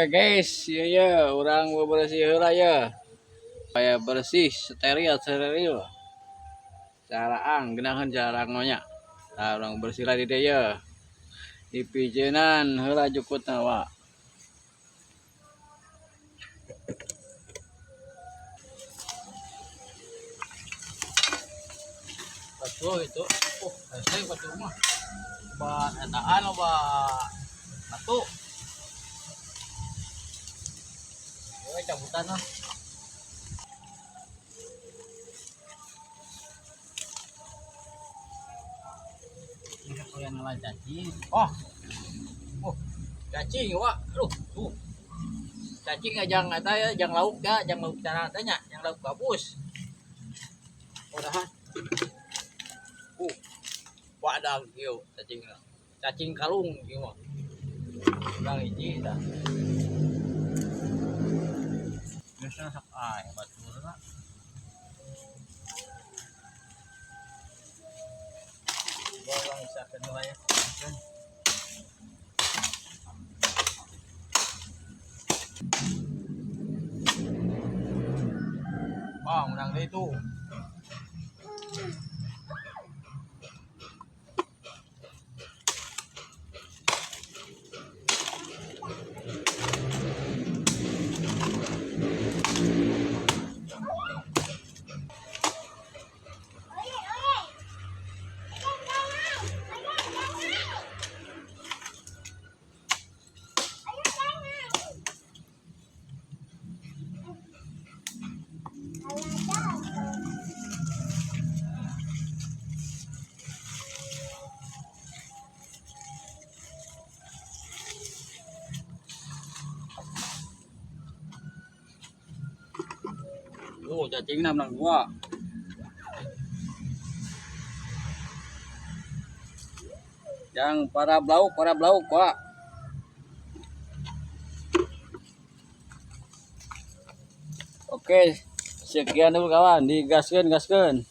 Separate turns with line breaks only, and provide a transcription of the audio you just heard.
Oke guys, ya ya, orang mau bersih heula ya. Supaya bersih, steril, steril. Caraan, genahan cara ngonya. Nah, orang bersih lagi deh ya. Di pijenan heula jukutna wa. Betul itu. Saya buat rumah. Ba etaan ba batu. Oke, cabutan lah. Ini kau yang ngalah cacing. Oh, cacing wa. Aduh, tuh. Cacing ajang eta ya, jang lauk ya, jang lauk cara tanya, jang lauk gabus. Udahan. Wadah kieu cacing. Cacing kalung kieu mah. Urang hiji tah. Biasa sak aya baturna. Bawang isakeun we ya. Menang deh itu. Cacing nam nang gua. Yang para blauk gua. Oke, sekian dulu kawan, digaskeun.